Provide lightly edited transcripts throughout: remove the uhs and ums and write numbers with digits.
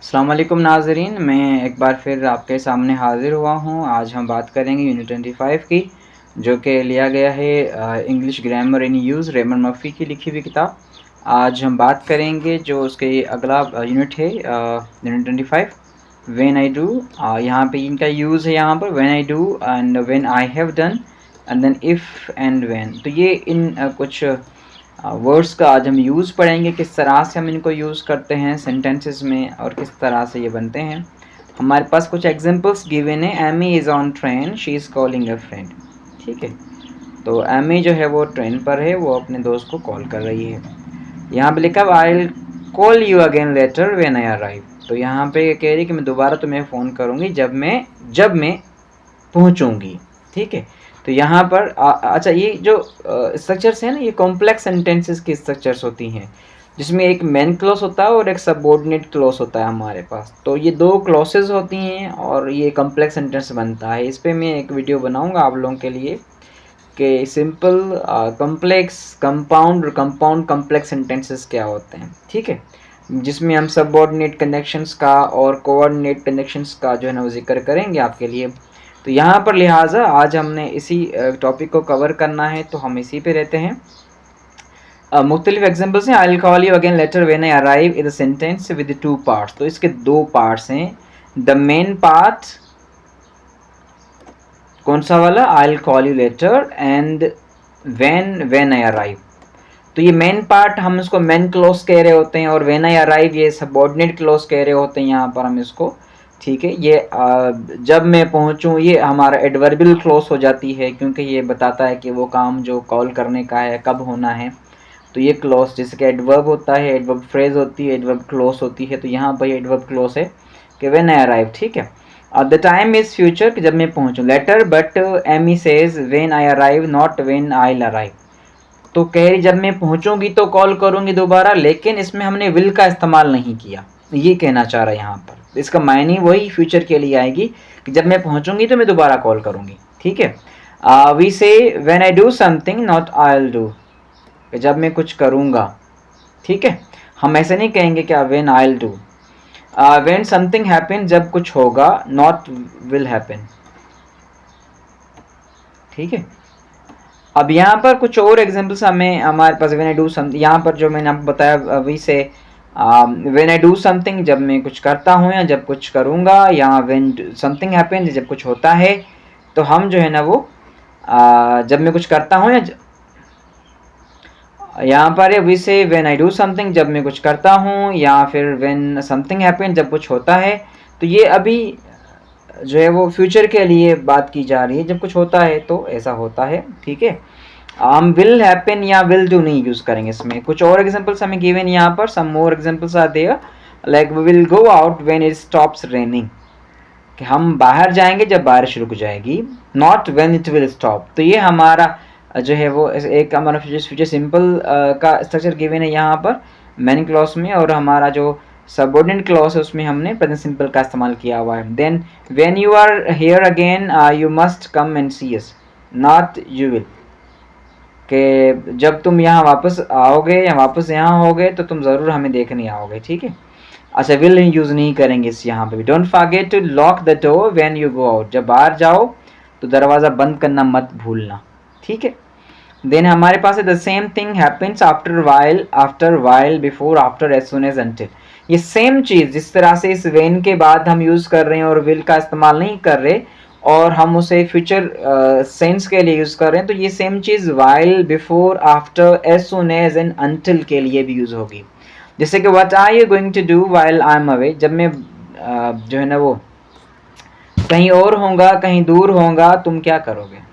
अस्सलाम वालेकुम नाज़रीन, मैं एक बार फिर आपके सामने हाज़िर हुआ हूँ। आज हम बात करेंगे यूनिट 25 की, जो कि लिया गया है इंग्लिश ग्रामर इन यूज़, रेमंड मर्फ़ी की लिखी हुई किताब। आज हम बात करेंगे जो उसके अगला यूनिट है यूनिट 25, व्हेन आई डू। यहाँ पे इनका यूज़ है यहाँ पर when I do and when I have done and then if and when. तो ये इन कुछ वर्ड्स का आज हम यूज़ पढ़ेंगे, किस तरह से हम इनको यूज़ करते हैं सेंटेंसेस में और किस तरह से ये बनते हैं। हमारे पास कुछ एग्जांपल्स गिवन है। Amy is on train, she is calling a friend. ठीक है, तो एमी जो है वो ट्रेन पर है, वो अपने दोस्त को कॉल कर रही है। यहाँ पे लिखा I will call you again later when I arrive. तो यहाँ पे कह रही है कि मैं दोबारा तुम्हें फ़ोन करूँगी जब मैं पहुँचूँगी। ठीक है, तो यहाँ पर अच्छा, ये जो स्ट्रक्चर्स हैं ना, ये कॉम्प्लेक्स सेंटेंसेस की स्ट्रक्चर्स होती हैं, जिसमें एक मेन क्लॉज होता है और एक सबऑर्डिनेट क्लॉज होता है हमारे पास। तो ये दो क्लॉसेस होती हैं और ये कॉम्प्लेक्स सेंटेंस बनता है। इस पे मैं एक वीडियो बनाऊंगा आप लोगों के लिए कि सिंपल, कॉम्प्लेक्स, कंपाउंड और कंपाउंड कॉम्प्लेक्स सेंटेंसेस क्या होते हैं। ठीक है, जिसमें हम सबऑर्डिनेट कनेक्शंस का और कोऑर्डिनेट कनेक्शंस का जो है ना वो जिक्र करेंगे आपके लिए। तो यहाँ पर लिहाजा आज हमने इसी टॉपिक को कवर करना है, तो हम इसी पे रहते हैं। मुख्तलिफ एग्जाम्पल्स हैं। I will call you again later when I arrive in the sentence with 2 parts. तो इसके 2 पार्ट्स हैं। द मेन पार्ट कौन सा वाला, I will call you later, and when I arrive. तो ये मेन पार्ट हम इसको मेन क्लोज कह रहे होते हैं और व्हेन आई अराइव ये सबऑर्डिनेट क्लोज कह रहे होते हैं यहाँ पर हम इसको। ठीक है, ये जब मैं पहुँचूँ ये हमारा एडवर्बियल क्लोज हो जाती है, क्योंकि ये बताता है कि वो काम जो कॉल करने का है कब होना है। तो ये क्लोज जैसे कि एडवर्ब होता है, एडवर्ब फ्रेज होती है, एडवर्ब क्लोज होती है। तो यहाँ पर एडवर्ब क्लोज है कि व्हेन आई अराइव। ठीक है, द टाइम इज फ्यूचर कि जब मैं पहुँचूँ। Later but Amy says when I arrive not when I will arrive. तो कह रही जब मैं पहुंचूंगी तो कॉल करूंगी दोबारा, लेकिन इसमें हमने विल का इस्तेमाल नहीं किया। ये कहना चाह रहा है यहाँ पर। इसका मायने वही फ्यूचर के लिए आएगी कि जब मैं पहुंचूंगी तो मैं दोबारा कॉल करूंगी। ठीक है, वी से when I do something not I will do, जब मैं कुछ करूंगा। ठीक है, हम ऐसे नहीं कहेंगे क्या when I will do. When something happen, जब कुछ होगा, नॉट विल हैपन। ठीक है, अब यहाँ पर कुछ और एग्जांपल्स हमें हमारे पास व्हेन आई डू समथिंग, यहाँ पर जो मैंने आपको बताया वी से व्हेन आई डू समथिंग, जब मैं कुछ करता हूँ या जब कुछ करूँगा, या व्हेन समथिंग हैपेंस, जब कुछ होता है। तो हम जो है ना वो जब मैं कुछ करता हूँ, या यहाँ पर है वी से व्हेन आई डू समथिंग, जब मैं कुछ करता हूँ, या फिर व्हेन समथिंग हैपन, जब कुछ होता है। तो ये अभी जो है वो फ्यूचर के लिए बात की जा रही है, जब कुछ होता है तो ऐसा होता है। ठीक है, हम विल हैपन या विल डू नहीं यूज करेंगे इसमें। कुछ और एग्जांपल्स हमें गिवन यहाँ पर, some more examples are there, like we will go out when it stops raining, कि हम बाहर जाएंगे जब बारिश रुक जाएगी, not when it will stop. तो ये हमारा जो है वो एक हमारा फ्यूचर सिंपल का स्ट्रक्चर गिवन है यहाँ पर मेन क्लॉज में, और हमारा जो सबऑर्डिनेट क्लॉज है उसमें हमने प्रेजेंट सिंपल का इस्तेमाल किया हुआ है। Then when you are here again you must come and see us, not you will, कि जब तुम यहाँ वापस आओगे या वापस यहाँ होगे तो तुम ज़रूर हमें देखने आओगे। ठीक है, अच्छा विल यूज़ नहीं करेंगे इस यहाँ पे भी। Don't forget to lock the door when you go out, जब बाहर जाओ तो दरवाज़ा बंद करना मत भूलना। ठीक है, देन हमारे पास है the same thing happens after while before after as soon as until. ये सेम चीज़ जिस तरह से इस वेन के बाद हम यूज़ कर रहे हैं और विल का इस्तेमाल नहीं कर रहे और हम उसे फ्यूचर सेंस के लिए यूज़ कर रहे हैं, तो ये सेम चीज़ while, before, after, as soon as and until के लिए भी यूज़ होगी। जैसे कि what are you going to do while I am away, जब मैं जो है ना वो कहीं और होगा, कहीं दूर होगा, तुम क्या करोगे।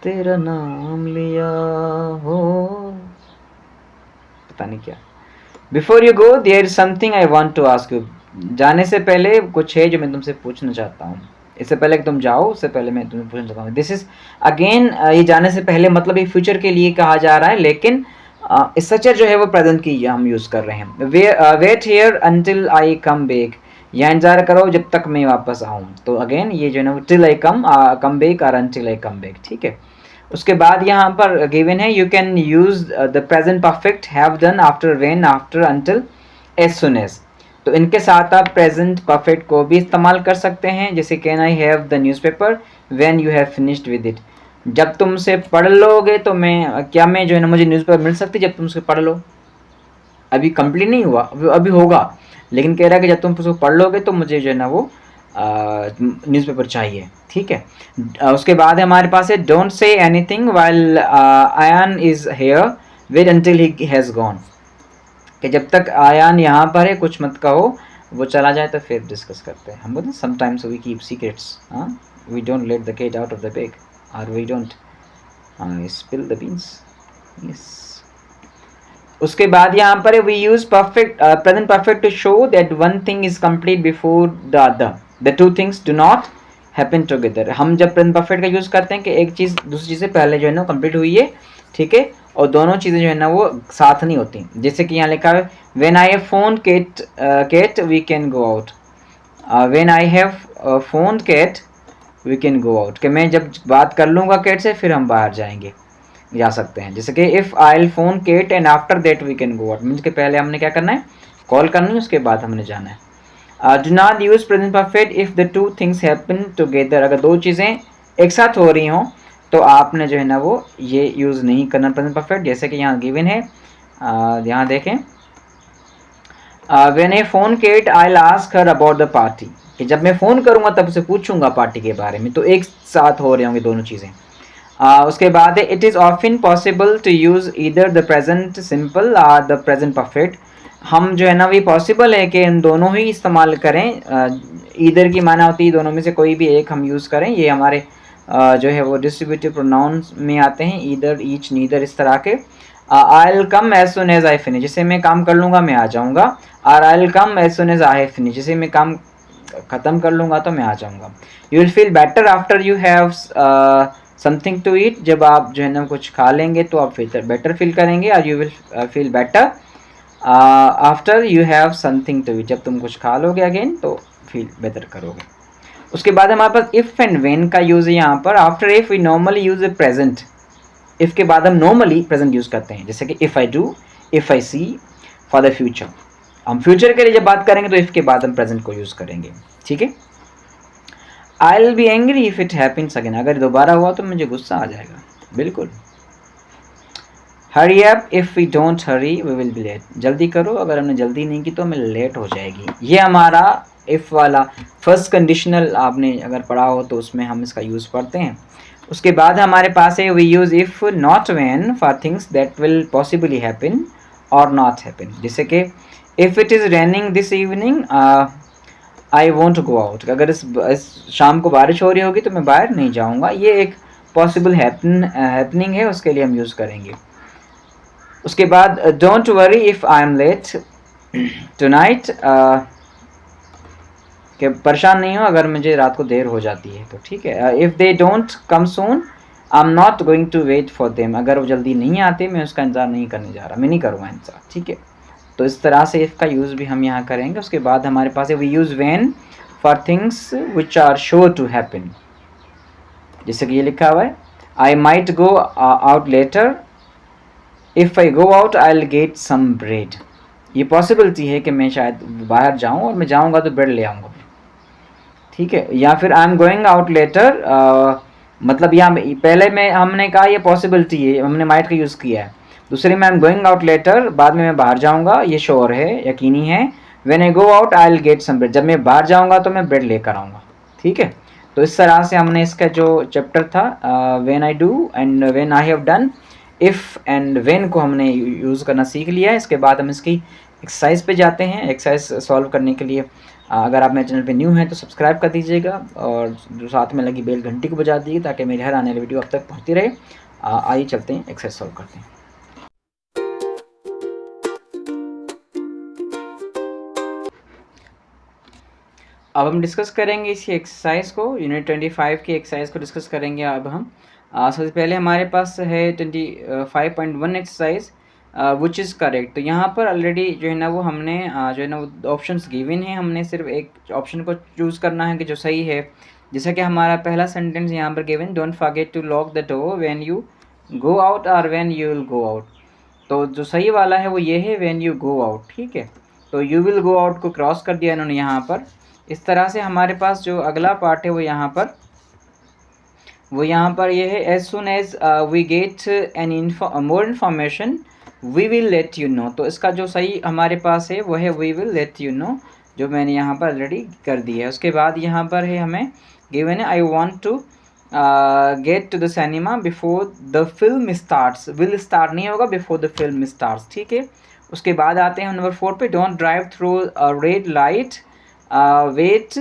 तेरा नाम लिया हो, पता नहीं क्या। Before you go there is something I want to ask you, जाने से पहले कुछ है जो मैं तुमसे पूछना चाहता हूँ। इससे पहले कि तुम जाओ, उससे पहले मैं तुम्हें पूछना चाहता हूँ। दिस इज अगेन, ये जाने से पहले मतलब ये फ्यूचर के लिए कहा जा रहा है, लेकिन स्ट्रक्चर जो है वो प्रेजेंट की हम यूज कर रहे हैं। Wait here until I come back, यहाँ इंतजार करो जब तक मैं वापस आऊँ। तो अगेन ये जो है ना टिल आई कम बैक और अंटिल आई कम बैक। ठीक है, उसके बाद यहाँ पर गिवन है, you can use the present perfect, have done, after, when, after, until, as soon as. तो इनके साथ आप प्रेजेंट परफेक्ट को भी इस्तेमाल कर सकते हैं, जैसे can I have the newspaper when you have finished with it. जब तुमसे पढ़ लोगे तो मैं, क्या मैं जो है ना, मुझे न्यूज़पेपर मिल सकती जब तुमसे पढ़ लो। अभी कंप्लीट नहीं हुआ, अभी होगा, लेकिन कह रहा है कि जब तुम उसको पढ़ लोगे तो मुझे जो है ना वो न्यूज़पेपर चाहिए। ठीक है। उसके बाद हमारे पास है, don't say anything while Ayaan is here, wait until he has gone. कि जब तक आयान यहाँ पर है कुछ मत कहो, वो चला जाए तो फिर डिस्कस करते हैं। हम बोलते हैं sometimes we keep secrets, we don't let the cat out of the bag, और we don't spill the beans. Yes. उसके बाद यहाँ पर we use perfect, present perfect to show that one thing is complete before the other, the two things do not happen together. हम जब present perfect का use करते हैं कि एक चीज दूसरी चीज से पहले जो है ना कंप्लीट हुई है, ठीक है, और दोनों चीजें जो है ना वो साथ नहीं होती। जैसे कि यहाँ लिखा है, when I have phone Kate we can go out, when I have phone Kate we can go out, कि मैं जब बात कर लूँगा केट से फिर हम बाहर जाएंगे, जा सकते हैं। जैसे कि if I will phone Kate and after that we can go out, means के पहले हमने क्या करना है, कॉल करनी है, उसके बाद हमने जाना है। Do not use present perfect if the two things happen together, अगर दो चीज़ें एक साथ हो रही हों तो आपने जो है ना वो ये यूज़ नहीं करना प्रेजेंट परफेक्ट। जैसे कि यहाँ गिवन है, यहाँ देखें, when I phone Kate I will ask her about the party, कि जब मैं फ़ोन करूँगा तब उसे पूछूंगा पार्टी के बारे में, तो एक साथ हो रहे होंगे दोनों चीज़ें। उसके बाद है, it is often possible to use either the present simple और द प्रेजेंट परफेक्ट। हम जो है ना भी पॉसिबल है कि इन दोनों ही इस्तेमाल करें। ईदर की माना होती है दोनों में से कोई भी एक हम यूज़ करें। ये हमारे जो है वो डिस्ट्रीब्यूटिव प्रोनाउंस में आते हैं, ईदर, ईच, नीदर, इस तरह के। I will come as soon as I finish, जैसे मैं काम कर लूँगा मैं आ जाऊँगा, और I will come as soon as I have finish, जैसे मैं काम ख़त्म कर लूँगा तो मैं आ जाऊँगा। You will feel better after you have something to eat, जब आप जो है ना कुछ खा लेंगे तो आप बेटर फील करेंगे। और you will feel better after you have something to eat, जब तुम कुछ खा लोगे अगेन तो फील बेटर करोगे। उसके बाद हमारे पास इफ़ एंड व्हेन का यूज़ है यहाँ पर। After if we normally use a present, if के बाद हम नॉर्मली प्रेजेंट यूज़ करते हैं, जैसे कि if I do, if I see, for the future. हम फ्यूचर के लिए जब बात करेंगे तो इफ़ के बाद हम प्रेजेंट को यूज़ करेंगे। ठीक है। I will be angry if it happens again, अगर दोबारा हुआ तो मुझे गुस्सा आ जाएगा, बिल्कुल। Hurry up if we don't hurry we will be late, जल्दी करो, अगर हमने जल्दी नहीं की तो हमें लेट हो जाएगी। ये हमारा इफ़ वाला फर्स्ट कंडीशनल आपने अगर पढ़ा हो तो उसमें हम इसका यूज़ पढ़ते हैं। उसके बाद हमारे पास है, we use if not when for things that will possibly happen और नॉट हैपन, जैसे कि if it is raining this evening I won't go out, अगर इस शाम को बारिश हो रही होगी तो मैं बाहर नहीं जाऊँगा। ये एक पॉसिबल हैपनिंग है, उसके लिए हम यूज़ करेंगे। उसके बाद don't worry if I am late tonight, कि परेशान नहीं हो अगर मुझे रात को देर हो जाती है तो, ठीक है। If they don't come soon I am not going to wait for them, अगर वो जल्दी नहीं आते मैं उसका इंतज़ार नहीं करने जा रहा, मैं नहीं करूँगा इंतज़ार। ठीक है। तो इस तरह से इफ़ का यूज़ भी हम यहाँ करेंगे। उसके बाद हमारे पास है, we use when for things which are sure to happen, जैसे कि ये लिखा हुआ है, I might go out later, if I go out I will get some bread, ये पॉसिबिलिटी है कि मैं शायद बाहर जाऊँ और मैं जाऊँगा तो ब्रेड ले आऊँगा। ठीक है। या फिर आई एम गोइंग आउट लेटर, मतलब यहाँ पहले में हमने कहा ये पॉसिबिलिटी है, हमने माइट का यूज़ किया है। दूसरे में आई एम गोइंग आउट लेटर, बाद में मैं बाहर जाऊँगा, ये श्योर है, यकीनी है। When I go out I will get some bread, जब मैं बाहर जाऊँगा तो मैं ब्रेड लेकर आऊँगा। ठीक है। तो इस तरह से हमने इसका जो चैप्टर था, when I do and when I have done, if and when को हमने यूज़ करना सीख लिया है। इसके बाद हम इसकी एक्सरसाइज पे जाते हैं। एक्सरसाइज सॉल्व करने के लिए अगर आप मेरे चैनल पे न्यू हैं तो सब्सक्राइब कर दीजिएगा और जो साथ में लगी बेल घंटी को बजा दीजिए ताकि मेरी हर आने वाली वीडियो आप तक पहुंचती रहे। आइए चलते हैं एक्सरसाइज सॉल्व करते हैं। अब हम डिस्कस करेंगे इसी एक्सरसाइज को, यूनिट 25 की एक्सरसाइज को डिस्कस करेंगे अब हम। सबसे पहले हमारे पास है 25.1 एक्सरसाइज विच इज़ करेक्ट। तो यहाँ पर ऑलरेडी जो है ना वो हमने जो है ना वो ऑप्शंस गिवन हैं, हमने सिर्फ एक ऑप्शन को चूज़ करना है कि जो सही है। जैसा कि हमारा पहला सेंटेंस यहाँ पर given, don't forget to lock the door when you go out और when you will go out. तो जो सही वाला है वो ये है व्हेन यू गो आउट, ठीक है। तो यू विल गो आउट को क्रॉस कर दिया इन्होंने यहाँ पर। इस तरह से हमारे पास जो अगला पार्ट है वो यहाँ पर ये है, as soon as we get an more information we will let you know. तो इसका जो सही हमारे पास है वो है we will let you know, जो मैंने यहाँ पर ऑलरेडी कर दी है। उसके बाद यहाँ पर है हमें गिवन है, I want to get to the cinema before the film starts. Will start नहीं होगा, बिफोर द फिल्म स्टार्ट्स, ठीक है। उसके बाद आते हैं नंबर 4 पे, don't drive through red light weight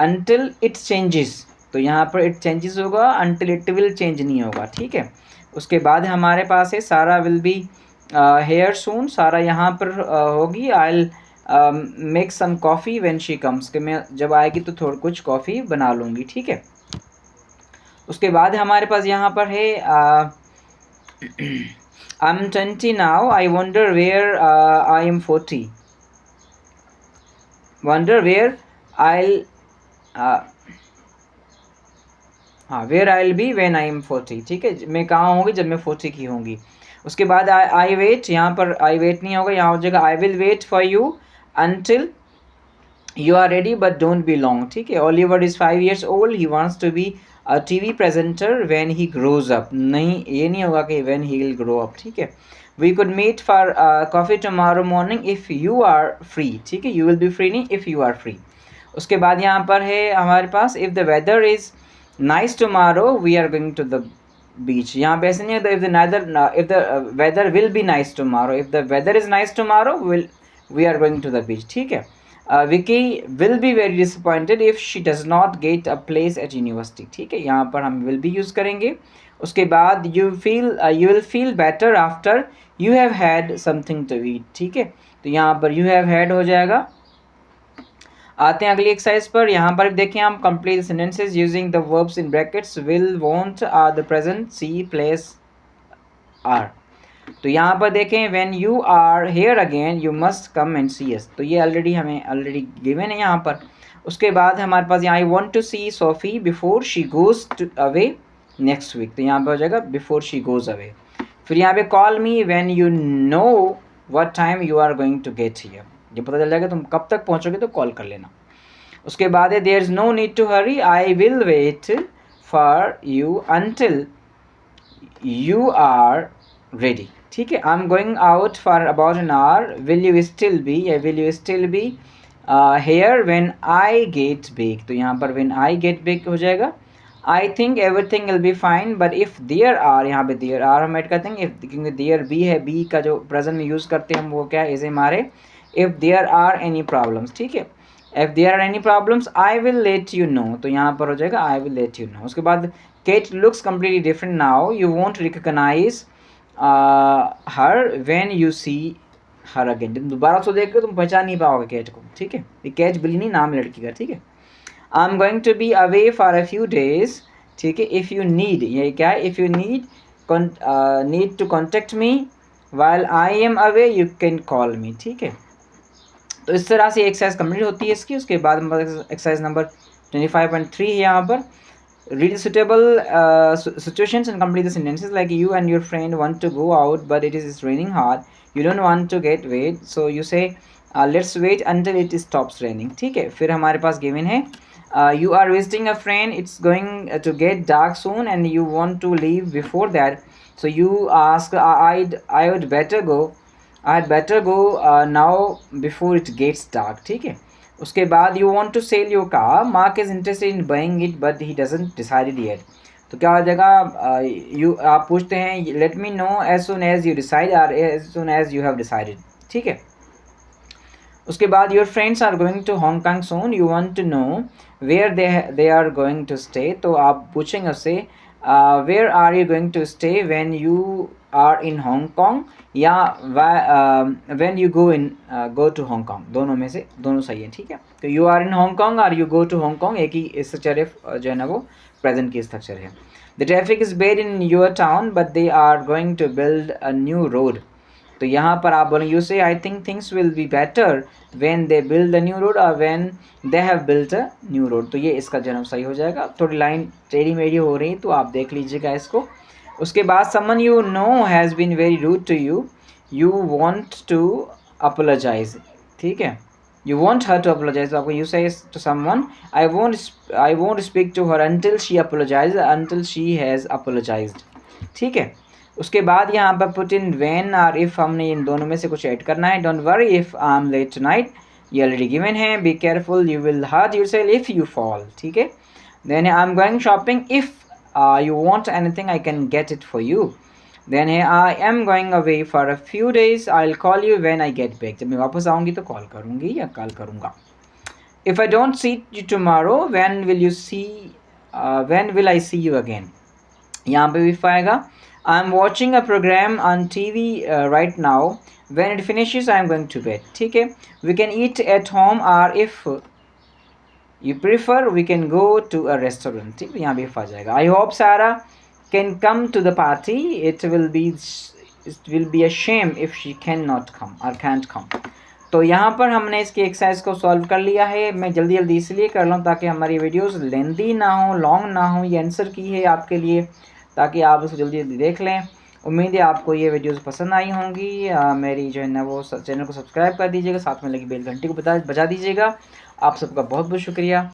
until it changes. तो यहाँ पर इट चेंजेस होगा, अंटिल इट विल चेंज नहीं होगा, ठीक है। उसके बाद हमारे पास है सारा विल बी हेयर सून। सारा यहाँ पर होगी, I make some coffee when she comes, कि मैं जब आएगी तो थोड़ा कुछ कॉफ़ी बना लूँगी, ठीक है। उसके बाद हमारे पास यहाँ पर है I am 20 now, I wonder where I am 40। Wonder where I where I will be when I am 40, ठीक है। मैं कहाँ होंगी जब मैं 40 की होंगी। उसके बाद आई वेट, यहाँ पर आई वेट नहीं होगा, यहाँ हो जाएगा I will wait for you until you are ready but don't be long, ठीक है। Oliver is 5 years old, he wants to be a TV presenter when he grows up. नहीं, ये नहीं होगा कि when he will grow up, ठीक है। We could meet for coffee tomorrow morning if you are free, ठीक है। You will be free नहीं, इफ़ यू आर फ्री। उसके बाद यहाँ पर है हमारे पास, if the weather is nice tomorrow we are going to the beach. यहाँ पे ऐसे नहीं होता, if the weather will be nice tomorrow, if the weather is nice tomorrow we are going to the beach, ठीक है। Vicky will be very disappointed if she does not get a place at university, ठीक है। यहाँ पर हम will be use करेंगे। उसके बाद you will feel better after you have had something to eat, ठीक है। तो यहाँ पर यू हैव हैड हो जाएगा। आते हैं अगली एक्सरसाइज पर। यहाँ पर देखिए हम complete sentences using the verbs in brackets, will, want, are, the present, see, place, are. तो यहाँ पर देखें, when you are here again you must come and see us. तो ये हमें ऑलरेडी गिवन है यहाँ पर। उसके बाद हमारे पास यहाँ, I want to see Sophie before she goes away next week. तो यहाँ पर हो जाएगा बिफोर शी गोज अवे। फिर यहाँ पे call me when you know what time you are going to get here. ये पता चल जाएगा तुम कब तक पहुँचोगे तो कॉल कर लेना। उसके बाद है, there is no need to hurry, I will wait for you until you are ready, ठीक है। I am going out for about an hour, will you still be, या will you still be here when I get back. तो यहाँ पर when I get back हो जाएगा। I think everything will be fine but if there are, यहाँ पे there are हम add करते हैं क्योंकि देयर बी है, बी का जो प्रेजेंट में यूज़ करते हैं हम वो क्या है, इसे हमारे if there are any problems, ठीक है। If there are any problems I will let you know. तो यहाँ पर हो जाएगा I will let you know. उसके बाद, Kate looks completely different now, you won't recognize her when you see her again. तुम दोबारा उसको देख के तुम पहचान नहीं पाओगे केट को, ठीक है। ये कैच बिली नहीं, नाम लड़की का, ठीक है। I am going to be away for a few days, ठीक है। इफ़ यू नीड, ये क्या है, if you need to contact me while I am away you can call me, ठीक है। तो इस तरह से एक्सरसाइज कंप्लीट होती है इसकी। उसके बाद एक्सरसाइज नंबर 25.3 है यहाँ पर, read suitable situations and complete the sentences like you and your friend want to go out but it is raining hard, you don't want to get wet so you say let's wait until it stops raining, ठीक है। फिर हमारे पास given है, you are visiting a friend, it's going to get dark soon and you want to leave before that so you ask I would better go now before it gets dark, ठीक है। उसके बाद you want to sell your car, Mark is interested in buying it but he doesn't decided yet। तो क्या हो जाएगा, आप पूछते हैं let me know as soon as you decide or as soon as you have decided, ठीक है। उसके बाद your friends are going to Hong Kong soon, you want to know where they are going to stay। तो आप पूछेंगे उससे where are you going to stay when you are in Hong Kong या when you go to Hong Kong, दोनों में से दोनों सही है, ठीक है। तो you are in Hong Kong और you go to Hong Kong एक ही स्ट्रक्चर है जो है ना, वो प्रेजेंट की स्ट्रक्चर है। The traffic is bad in your town but they are going to build a new road। तो यहाँ पर आप बोलेंगे यू से I think things will be better when they build a new road और when they have built a new road. तो ये इसका जवाब सही हो जाएगा। थोड़ी लाइन टेढ़ी मेढ़ी हो रही तो आप देख लीजिएगा इसको। उसके बाद someone you know has been very rude to you, you want to apologize. ठीक है, you want her to apologize, तो आपको you say to someone I won't speak to her until she apologizes, until she has apologized। ठीक है, उसके बाद यहाँ पर put in when और if, हमने इन दोनों में से कुछ ऐड करना है। don't worry if I'm late tonight, ये already given है। be careful you will hurt yourself if you fall। ठीक है, then I'm going shopping, if you want anything I can get it for you। Then है I am going away for a few days, I'll call you when I get back। जब मैं वापस आऊँगी तो call करूँगी या call करूँगा। If I don't see you tomorrow, when will I see you again? यहाँ पे भी आएगा I'm watching a program on TV right now, when it finishes I'm going to bed। ठीक है, we can eat at home or if you prefer we can go to a restaurant। ठीक है, यहाँ भी आ जाएगा। I hope Sarah can come to the party, it will be a shame if she cannot come or can't come। तो यहाँ पर हमने इसकी एक्सरसाइज को सॉल्व कर लिया है। मैं जल्दी जल्दी इसलिए कर लूँ ताकि हमारी वीडियोस लेंदी ना हो, लॉन्ग ना हो। ये आंसर की है आपके लिए ताकि आप उसको जल्दी जल्दी देख लें। उम्मीद है आपको ये वीडियोस पसंद आई होंगी। मेरी जो है ना वो चैनल को सब्सक्राइब कर दीजिएगा, साथ में लगी बेल घंटी को बजा दीजिएगा। आप सबका बहुत बहुत शुक्रिया।